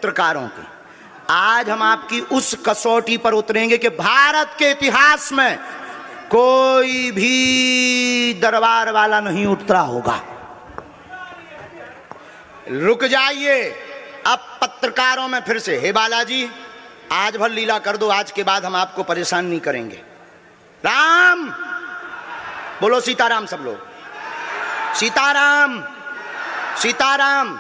पत्रकारों की। आज हम आपकी उस कसौटी पर उतरेंगे कि भारत के इतिहास में कोई भी दरबार वाला नहीं उतरा होगा। रुक जाइए, अब पत्रकारों में फिर से, हे बालाजी आज भर लीला कर दो, आज के बाद हम आपको परेशान नहीं करेंगे। राम बोलो, सीताराम सब लोग, सीताराम सीताराम।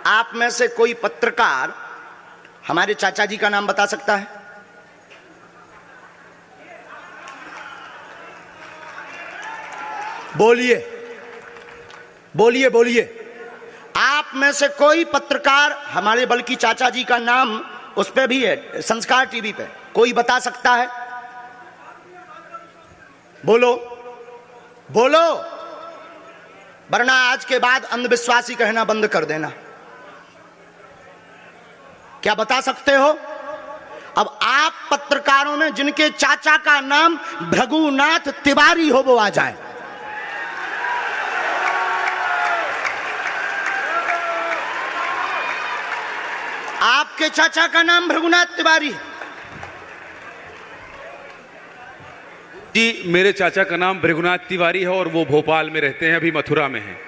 आप में से कोई पत्रकार हमारे चाचा जी का नाम बता सकता है? बोलिए बोलिए बोलिए। आप में से कोई पत्रकार हमारे बल्कि चाचा जी का नाम उस पे भी है, संस्कार टीवी पे, कोई बता सकता है? बोलो बोलो, वरना आज के बाद अंधविश्वासी कहना बंद कर देना। क्या बता सकते हो? अब आप पत्रकारों में जिनके चाचा का नाम भृगुनाथ तिवारी हो वो आ जाए। आपके चाचा का नाम भृगुनाथ तिवारी? जी, मेरे चाचा का नाम भृगुनाथ तिवारी है और वो भोपाल में रहते हैं, अभी मथुरा में हैं।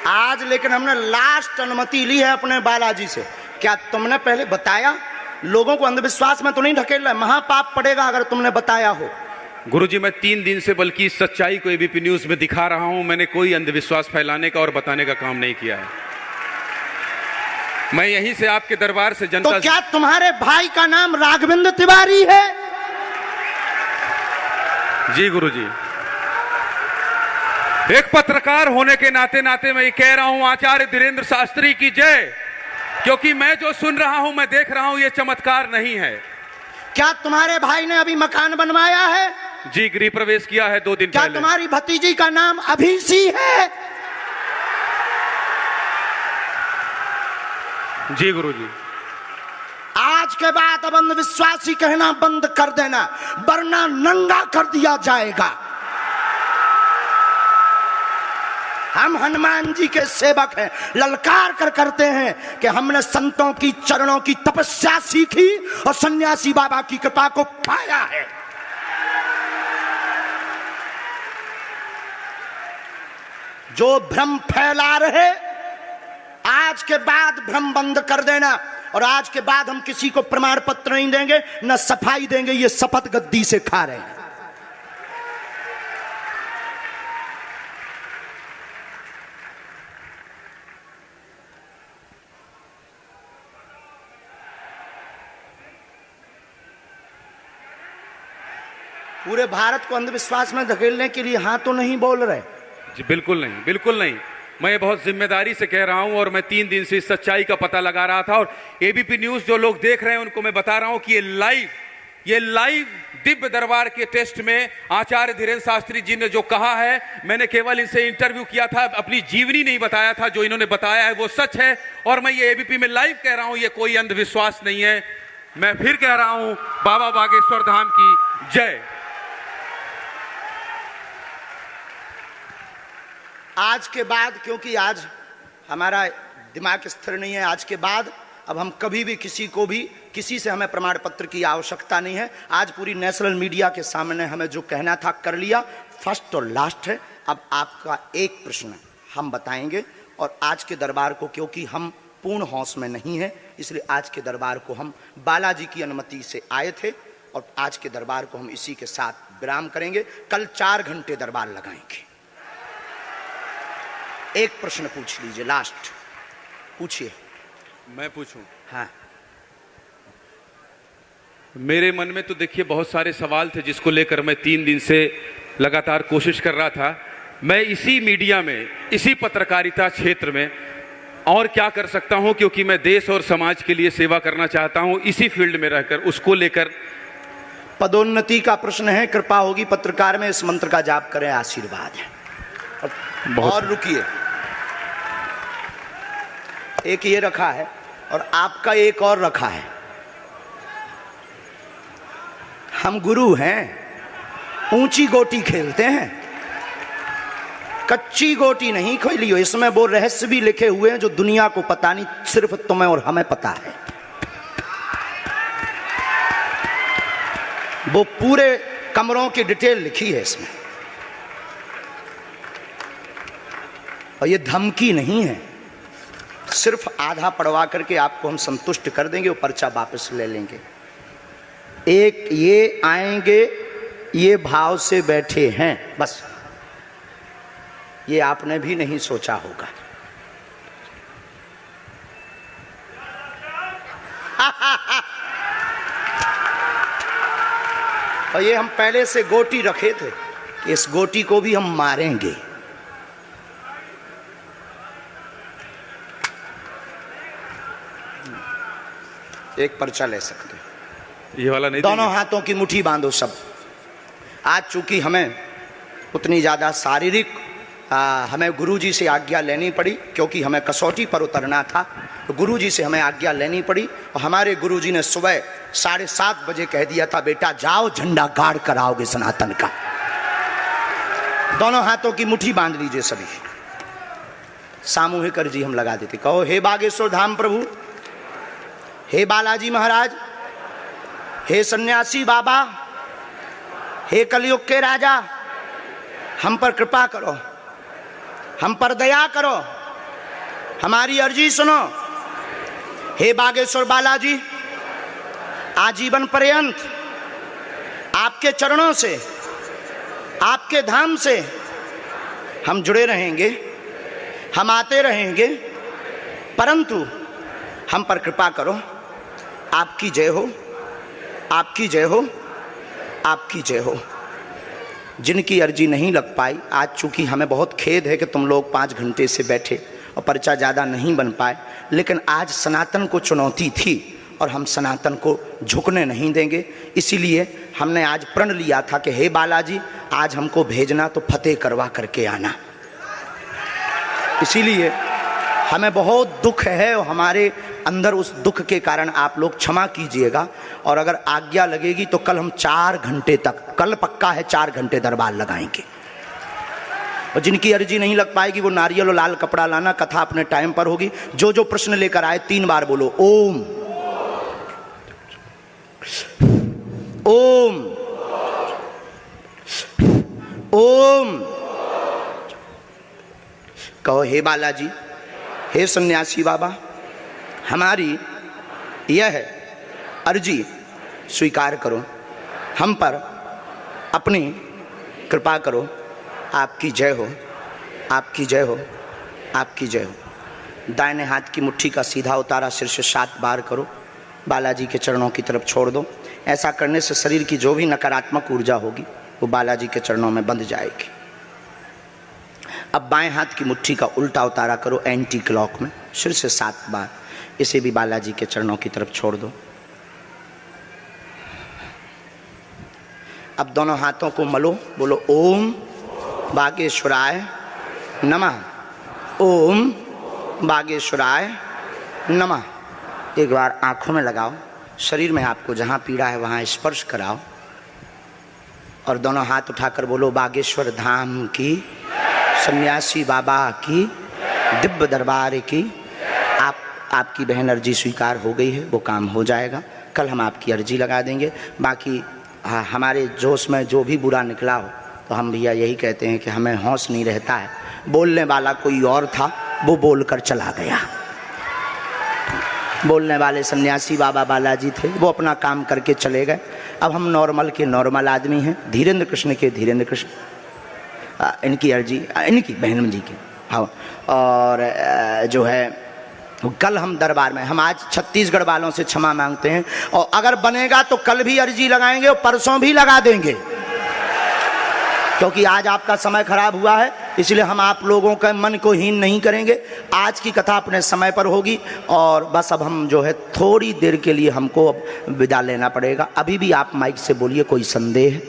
आज लेकिन हमने लास्ट अनुमति ली है अपने बालाजी से। क्या तुमने पहले बताया? लोगों को अंधविश्वास में तो नहीं ढकेल रहा, महापाप पड़ेगा अगर तुमने बताया हो। गुरुजी, मैं 3 दिन से बल्कि सच्चाई को एबीपी न्यूज में दिखा रहा हूं। मैंने कोई अंधविश्वास फैलाने का और बताने का काम नहीं किया है। मैं यहीं से आपके दरबार से जनता तो क्या तुम्हारे भाई का नाम राघवेंद्र तिवारी है? जी गुरुजी, एक पत्रकार होने के नाते मैं ये कह रहा हूं, आचार्य धीरेन्द्र शास्त्री की जय। क्योंकि मैं जो सुन रहा हूं, मैं देख रहा हूं, ये चमत्कार नहीं है। क्या तुम्हारे भाई ने अभी मकान बनवाया है? जी, गृह प्रवेश किया है 2 दिन क्या पहले। क्या तुम्हारी भतीजी का नाम अभिषी है? जी गुरुजी। आज के बाद अब अंधविश्वासी कहना बंद कर देना, वरना नंगा कर दिया जाएगा। हम हनुमान जी के सेवक हैं, ललकार कर करते हैं कि हमने संतों की चरणों की तपस्या सीखी और सन्यासी बाबा की कृपा को पाया है। जो भ्रम फैला रहे, आज के बाद भ्रम बंद कर देना। और आज के बाद हम किसी को प्रमाण पत्र नहीं देंगे, न सफाई देंगे, ये शपथ गद्दी से खा रहे हैं। पूरे भारत को अंधविश्वास में धकेलने के लिए हाँ तो नहीं बोल रहे? जी बिल्कुल नहीं, बिल्कुल नहीं। मैं बहुत जिम्मेदारी से कह रहा हूं और मैं 3 दिन से इस सच्चाई का पता लगा रहा था। और एबीपी न्यूज जो लोग देख रहे हैं उनको मैं बता रहा हूं कि ये लाइव दिव्य दरबार के टेस्ट में आचार्य धीरेन्द्र शास्त्री जी ने जो कहा है, मैंने केवल इनसे इंटरव्यू किया था, अपनी जीवनी नहीं बताया था। जो इन्होंने बताया है वो सच है और मैं ये एबीपी में लाइव कह रहा हूं, ये कोई अंधविश्वास नहीं है। मैं फिर कह रहा हूं, बाबा बागेश्वर धाम की जय। आज के बाद, क्योंकि आज हमारा दिमाग स्थिर नहीं है, आज के बाद अब हम कभी भी किसी से हमें प्रमाण पत्र की आवश्यकता नहीं है। आज पूरी नेशनल मीडिया के सामने हमें जो कहना था कर लिया, फर्स्ट और लास्ट है। अब आपका एक प्रश्न हम बताएंगे और आज के दरबार को, क्योंकि हम पूर्ण होश में नहीं है, इसलिए आज के दरबार को हम बालाजी की अनुमति से आए थे और आज के दरबार को हम इसी के साथ विराम करेंगे। कल 4 घंटे दरबार लगाएंगे। एक प्रश्न पूछ लीजिए, लास्ट पूछिए। मैं पूछूं? हाँ। मेरे मन में तो देखिए बहुत सारे सवाल थे जिसको लेकर मैं 3 दिन से लगातार कोशिश कर रहा था। मैं इसी मीडिया में, इसी पत्रकारिता क्षेत्र में और क्या कर सकता हूं, क्योंकि मैं देश और समाज के लिए सेवा करना चाहता हूं, इसी फील्ड में रहकर उसको लेकर। पदोन्नति का प्रश्न है, कृपा होगी पत्रकार में इस मंत्र का जाप करें, आशीर्वाद है। और रुकिए, एक ये रखा है और आपका एक और रखा है। हम गुरु हैं, ऊंची गोटी खेलते हैं। कच्ची गोटी नहीं खोली हो, इसमें वो रहस्य भी लिखे हुए हैं जो दुनिया को पता नहीं, सिर्फ तुम्हें और हमें पता है। वो पूरे कमरों की डिटेल लिखी है इसमें, और ये धमकी नहीं है, सिर्फ आधा पढ़वा करके आपको हम संतुष्ट कर देंगे और पर्चा वापस ले लेंगे। एक ये आएंगे, ये भाव से बैठे हैं, बस ये आपने भी नहीं सोचा होगा। और ये हम पहले से गोटी रखे थे कि इस गोटी को भी हम मारेंगे। एक पर्चा ले सकते हो, ये वाला नहीं, दोनों हाथों की मुट्ठी बांधो सब। आज चूंकि हमें उतनी ज़्यादा शारीरिक हमें गुरुजी से आज्ञा लेनी पड़ी, क्योंकि हमें कसौटी पर उतरना था, तो गुरुजी से हमें आज्ञा लेनी पड़ी। और हमारे गुरुजी ने सुबह 7:30 बजे कह दिया था, बेटा जाओ झंडा गाड़ कर आओगे सनातन का। दोनों हाथों की मुट्ठी बांध लीजिए सभी, सामूहिक अर्जी हम लगा देते। कहो, हे बागेश्वर धाम प्रभु, हे बालाजी महाराज, हे सन्यासी बाबा, हे कलयुग के राजा, हम पर कृपा करो, हम पर दया करो, हमारी अर्जी सुनो। हे बागेश्वर बालाजी, आजीवन पर्यंत आपके चरणों से, आपके धाम से हम जुड़े रहेंगे, हम आते रहेंगे, परंतु हम पर कृपा करो। आपकी जय हो, आपकी जय हो, आपकी जय हो। जिनकी अर्जी नहीं लग पाई, आज चूंकि हमें बहुत खेद है कि तुम लोग 5 घंटे से बैठे और पर्चा ज़्यादा नहीं बन पाए, लेकिन आज सनातन को चुनौती थी और हम सनातन को झुकने नहीं देंगे। इसीलिए हमने आज प्रण लिया था कि हे बालाजी, आज हमको भेजना तो फतेह करवा करके आना। इसीलिए हमें बहुत दुख है और हमारे अंदर उस दुख के कारण आप लोग क्षमा कीजिएगा। और अगर आज्ञा लगेगी तो कल हम 4 घंटे तक, कल पक्का है 4 घंटे दरबार लगाएंगे। और जिनकी अर्जी नहीं लग पाएगी वो नारियल और लाल कपड़ा लाना, कथा अपने टाइम पर होगी। जो जो प्रश्न लेकर आए 3 बार बोलो ओम ओम ओम। कहो, हे बालाजी, हे सन्यासी बाबा, हमारी यह अर्जी स्वीकार करो, हम पर अपनी कृपा करो। आपकी जय हो, आपकी जय हो, आपकी जय हो। दाहिने हाथ की मुट्ठी का सीधा उतारा सिर से 7 बार करो, बालाजी के चरणों की तरफ छोड़ दो। ऐसा करने से शरीर की जो भी नकारात्मक ऊर्जा होगी वो बालाजी के चरणों में बंध जाएगी। अब बाएं हाथ की मुट्ठी का उल्टा उतारा करो एंटी क्लॉक में, सिर से 7 बार, इसे भी बालाजी के चरणों की तरफ छोड़ दो। अब दोनों हाथों को मलो, बोलो ओम बागेश्वराय नमः, ओम बागेश्वराय नमः। एक बार आंखों में लगाओ, शरीर में आपको जहाँ पीड़ा है वहाँ स्पर्श कराओ और दोनों हाथ उठाकर बोलो बागेश्वर धाम की, सन्यासी बाबा की, दिव्य दरबार की। आपकी बहन अर्जी स्वीकार हो गई है, वो काम हो जाएगा। कल हम आपकी अर्जी लगा देंगे। बाकी हमारे जोश में जो भी बुरा निकला हो तो हम भैया यही कहते हैं कि हमें होश नहीं रहता है। बोलने वाला कोई और था, वो बोलकर चला गया। बोलने वाले सन्यासी बाबा बालाजी थे, वो अपना काम करके चले गए। अब हम नॉर्मल के नॉर्मल आदमी हैं, धीरेन्द्र कृष्ण के धीरेन्द्र कृष्ण। इनकी अर्जी, इनकी बहन जी की, हाँ। और जो है कल हम दरबार में, हम आज छत्तीसगढ़ वालों से क्षमा मांगते हैं, और अगर बनेगा तो कल भी अर्जी लगाएंगे और परसों भी लगा देंगे, क्योंकि आज आपका समय खराब हुआ है। इसलिए हम आप लोगों के मन को हीन नहीं करेंगे। आज की कथा अपने समय पर होगी और बस अब हम जो है थोड़ी देर के लिए हमको अब विदा लेना पड़ेगा। अभी भी आप माइक से बोलिए, कोई संदेह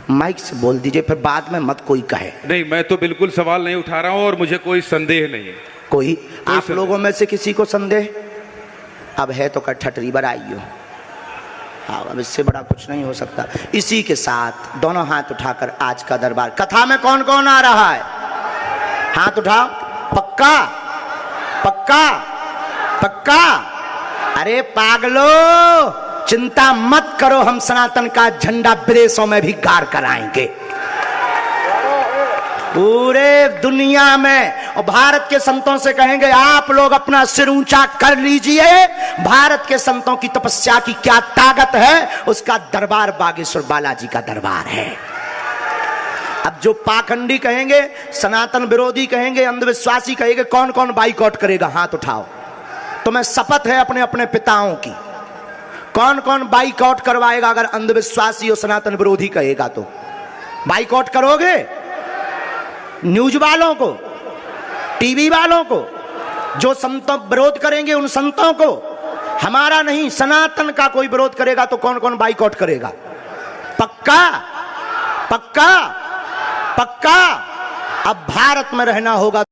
माइक से बोल दीजिए, फिर बाद में मत कोई कहे। नहीं, मैं तो बिल्कुल सवाल नहीं उठा रहा हूँ और मुझे कोई संदेह नहीं है। कोई आप लोगों में से किसी को संदेह अब है तो ठटरी बराइयो। हाँ, अब इससे बड़ा कुछ नहीं हो सकता। इसी के साथ दोनों हाथ उठाकर आज का दरबार, कथा में कौन कौन आ रहा है? हाथ उठाओ। पक्का पक्का पक्का। अरे पागलो, चिंता मत करो, हम सनातन का झंडा विदेशों में भी गाड़ कर आएंगे, पूरे दुनिया में। और भारत के संतों से कहेंगे आप लोग अपना सिर ऊंचा कर लीजिए, भारत के संतों की तपस्या की क्या ताकत है, उसका दरबार बागेश्वर बालाजी का दरबार है। अब जो पाखंडी कहेंगे, सनातन विरोधी कहेंगे, अंधविश्वासी कहेंगे, कौन कौन बाइकआउट करेगा? हाथ उठाओ। तुम्हें शपथ है अपने अपने पिताओं की, कौन कौन बाइकआउट करवाएगा? अगर अंधविश्वासी और सनातन विरोधी कहेगा तो बाइकआउट करोगे? न्यूज वालों को, टीवी वालों को, जो संतों विरोध करेंगे उन संतों को, हमारा नहीं, सनातन का कोई विरोध करेगा तो कौन कौन बाइकआउट करेगा? पक्का पक्का पक्का। अब भारत में रहना होगा।